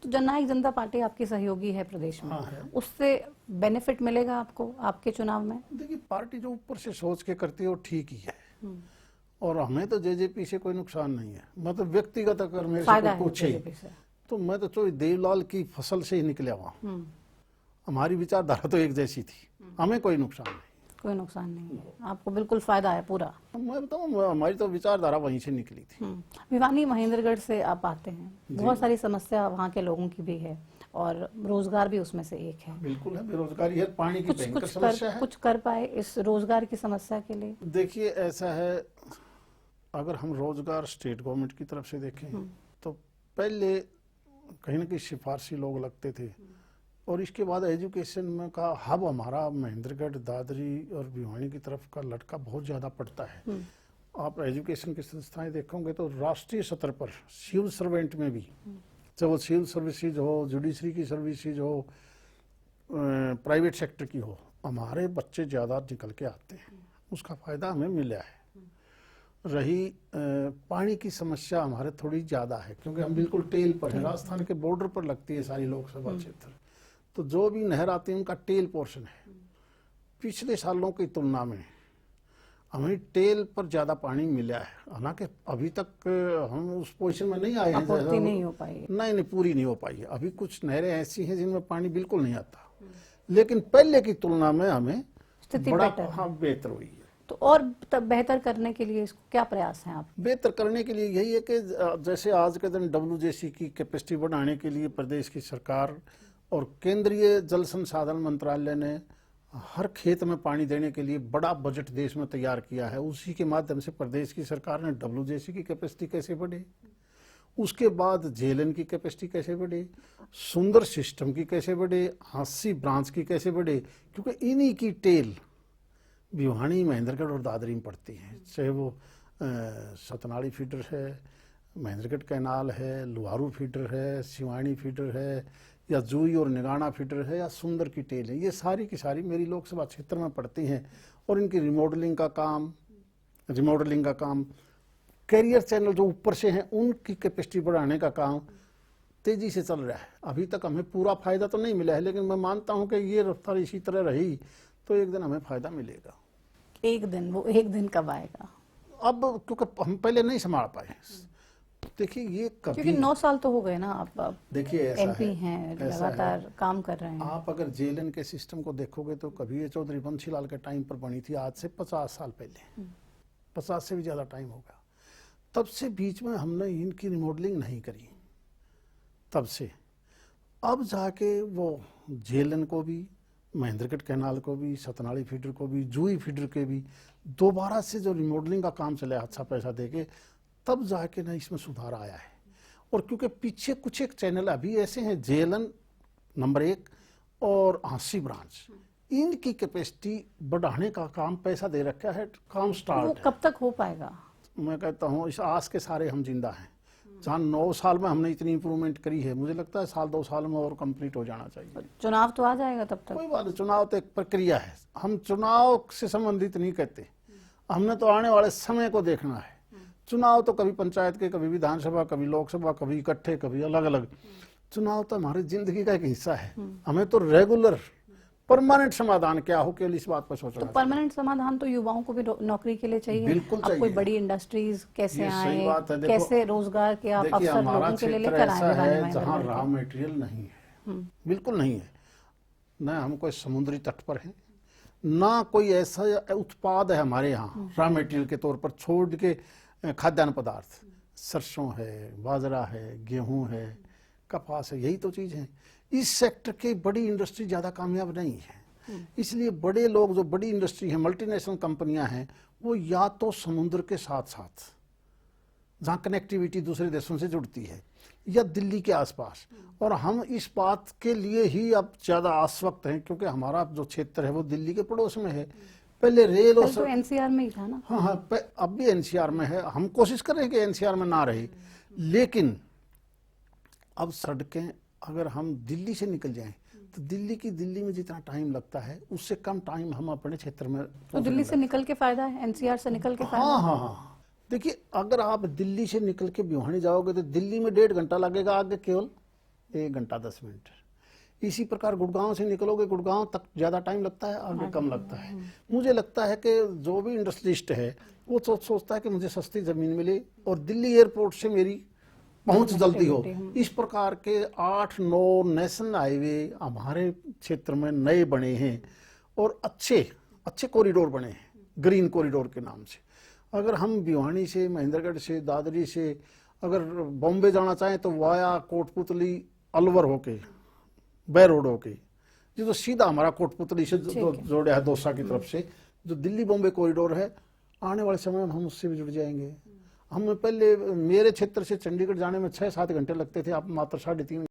तो जननायक जनता पार्टी आपकी सहयोगी है प्रदेश में, हाँ है। उससे बेनिफिट मिलेगा आपको आपके चुनाव में? देखिए, पार्टी जो ऊपर से सोच के करती है वो ठीक ही है, और हमें तो जेजेपी से कोई नुकसान नहीं है। मतलब व्यक्तिगत अगर मेरे से फायदा कोई है पूछे बीजेपी से। तो मैं तो चो देवलाल की फसल से ही निकला हुआ। हमारी विचारधारा तो एक जैसी थी, हमें कोई नुकसान नहीं। कोई नुकसान नहीं है, आपको बिल्कुल फायदा है पूरा। मैं बताऊँ, हमारी तो विचारधारा वहीं से निकली थी। भिवानी महेंद्रगढ़ से आप आते हैं, बहुत सारी समस्या वहाँ के लोगों की भी है और रोजगार भी उसमें से एक है। बिल्कुल है, बेरोजगारी है, पानी की भयंकर समस्या है। कुछ कर पाए इस रोजगार की समस्या के लिए? देखिए, ऐसा है, अगर हम रोजगार स्टेट गवर्नमेंट की तरफ से देखें तो पहले कहीं ना कहीं सिफारशी लोग लगते थे, और इसके बाद एजुकेशन में का हब हमारा महेंद्रगढ़, दादरी और भिवानी की तरफ का लड़का बहुत ज़्यादा पढ़ता है। आप एजुकेशन की संस्थाएं देखोगे तो राष्ट्रीय स्तर पर सिविल सर्वेंट में भी, चाहे वो सिविल सर्विसेज हो, जुडिशरी की सर्विसेज हो, प्राइवेट सेक्टर की हो, हमारे बच्चे ज़्यादा निकल के आते हैं। उसका फ़ायदा हमें मिला है। रही पानी की समस्या हमारे थोड़ी ज़्यादा है, क्योंकि हम बिल्कुल टेल पर है, राजस्थान के बॉर्डर पर लगती है सारी लोकसभा क्षेत्र, तो जो भी नहर आती है उनका टेल पोर्शन है। पिछले सालों की तुलना में हमें टेल पर ज़्यादा पानी मिला है, हालांकि अभी तक हम उस पोजीशन में नहीं आए हैं, आपूर्ति नहीं हो पाई। नहीं, पूरी नहीं हो पाई है। अभी कुछ नहरें ऐसी हैं जिनमें पानी बिल्कुल नहीं आता, लेकिन पहले की तुलना में हमें स्थिति बड़ा बेहतर हुई है। तो और बेहतर करने के लिए इसको क्या प्रयास हैं आप? बेहतर करने के लिए यही है कि जैसे आज के दिन WJC की कैपेसिटी बढ़ाने के लिए प्रदेश की सरकार और केंद्रीय जल संसाधन मंत्रालय ने हर खेत में पानी देने के लिए बड़ा बजट देश में तैयार किया है। उसी के माध्यम से प्रदेश की सरकार ने WJC की कैपेसिटी कैसे बढ़े, उसके बाद झेलन की कैपेसिटी कैसे बढ़े, सुंदर सिस्टम की कैसे बढ़े, हांसी ब्रांच की कैसे बढ़े, क्योंकि इन्हीं की टेल भिवानी, महेंद्रगढ़ और दादरी में पड़ती है। चाहे वो सतनाड़ी फीडर है, महेंद्रगढ़ कैनाल है, लुहारू फीडर है, सिवानी फीडर है, या जूई और निगाना फीडर है, या सुंदर की टेल है, ये सारी की सारी मेरी लोकसभा क्षेत्र में पड़ती हैं। और इनकी रिमॉडलिंग का काम, कैरियर चैनल जो ऊपर से हैं उनकी कैपेसिटी बढ़ाने का काम तेजी से चल रहा है। अभी तक हमें पूरा फायदा तो नहीं मिला है, लेकिन मैं मानता हूं कि ये रफ्तार इसी तरह रही तो एक दिन हमें फायदा मिलेगा। एक दिन कब आएगा? अब क्योंकि हम पहले नहीं संभाल पाए। देखिए, ये कभी, क्योंकि 9 साल तो हो गए ना आप देखिए MP हैं, लगातार काम कर रहे हैं। आप अगर जेलन के सिस्टम को देखोगे तो कभी ये चौधरी बंसीलाल के टाइम पर बनी थी, आज से 50 साल पहले, 50 से भी ज़्यादा टाइम होगा। तब से बीच में हमने इनकी रिमॉडलिंग नहीं करी, तब से अब जाके वो जेलन को भी, महेंद्रगढ़ कैनाल को भी, सतनाड़ी फीडर को भी, जूई फीडर के भी दोबारा से जो रिमॉडलिंग का काम चला अच्छा पैसा देके, तब जाके ना इसमें सुधार आया है। और क्योंकि पीछे कुछ एक चैनल अभी ऐसे हैं, जेलन नंबर 1 और हांसी ब्रांच, इनकी कैपेसिटी बढ़ाने का काम पैसा दे रखा है, काम स्टार्ट वो कब तक हो पाएगा? मैं कहता हूँ इस आस के सारे हम जिंदा हैं। जहाँ 9 साल में हमने इतनी इंप्रूवमेंट करी है, मुझे लगता है 1-2 साल में और कंप्लीट हो जाना चाहिए। चुनाव तो आ जाएगा तब तक। कोई बात नहीं, चुनाव तो एक प्रक्रिया है, हम चुनाव से संबंधित नहीं कहते, हमने तो आने वाले समय को देखना है। चुनाव तो कभी पंचायत के, कभी विधानसभा, कभी लोकसभा, कभी इकट्ठे, कभी अलग अलग। चुनाव तो हमारी जिंदगी का एक हिस्सा है। हमें तो रेगुलर परमानेंट समाधान क्या हो, केवल इस बात पर सोचना। तो परमानेंट समाधान तो युवाओं को भी नौकरी के लिए चाहिए। बिल्कुल चाहिए। कोई बड़ी इंडस्ट्रीज कैसे आए, कैसे रोजगार के आप अवसर लोगों के लिए लेकर आए? जहाँ रॉ मटेरियल नहीं है, बिल्कुल नहीं है, न हम कोई समुद्री तट पर है, ना कोई ऐसा उत्पाद है हमारे यहाँ रॉ मटेरियल के तौर पर छोड़ के खाद्यान्न पदार्थ। सरसों है, बाजरा है, गेहूं है, कपास है, यही तो चीज़ है। इस सेक्टर की बड़ी इंडस्ट्री ज़्यादा कामयाब नहीं है, इसलिए बड़े लोग जो बड़ी इंडस्ट्री है, मल्टीनेशनल कंपनियां हैं, वो या तो समुद्र के साथ साथ जहाँ कनेक्टिविटी दूसरे देशों से जुड़ती है, या दिल्ली के आसपास। और हम इस बात के लिए ही अब ज़्यादा आश्वस्त हैं, क्योंकि हमारा जो क्षेत्र है वो दिल्ली के पड़ोस में है। पहले रेल और तो NCR में ही था ना। हाँ, अब भी NCR में है। हम कोशिश कर रहे हैं कि NCR में ना रहे, लेकिन अब सड़कें अगर हम दिल्ली से निकल जाएं तो दिल्ली में जितना टाइम लगता है उससे कम टाइम हम अपने क्षेत्र में। तो दिल्ली से निकल के फायदा है, NCR से निकल के फायदा। हाँ। देखिए, अगर आप दिल्ली से निकल के भिवानी जाओगे तो दिल्ली में 1.5 घंटा लगेगा आगे केवल, 1 घंटा 10 मिनट। इसी प्रकार गुड़गांव से निकलोगे, गुड़गांव तक ज़्यादा टाइम लगता है, आगे कम लगता है। मुझे लगता है कि जो भी इंडस्ट्रियलिस्ट है वो सोचता है कि मुझे सस्ती ज़मीन मिले और दिल्ली एयरपोर्ट से मेरी पहुंच जल्दी हो। इस प्रकार के 8-9 नेशनल हाईवे हमारे क्षेत्र में नए बने हैं और अच्छे कॉरिडोर बने हैं, ग्रीन कॉरिडोर के नाम से। अगर हम भिवानी से, महेंद्रगढ़ से, दादरी से अगर बॉम्बे जाना चाहें तो वाया कोटपुतली, अलवर होके, बै रोड होके, जो तो सीधा हमारा कोटपुतली से जोड़ा है दौसा की तरफ से, जो दिल्ली बॉम्बे कॉरिडोर है, आने वाले समय में हम उससे भी जुड़ जाएंगे। हम पहले मेरे क्षेत्र से चंडीगढ़ जाने में 6-7 घंटे लगते थे, आप मात्र 3.5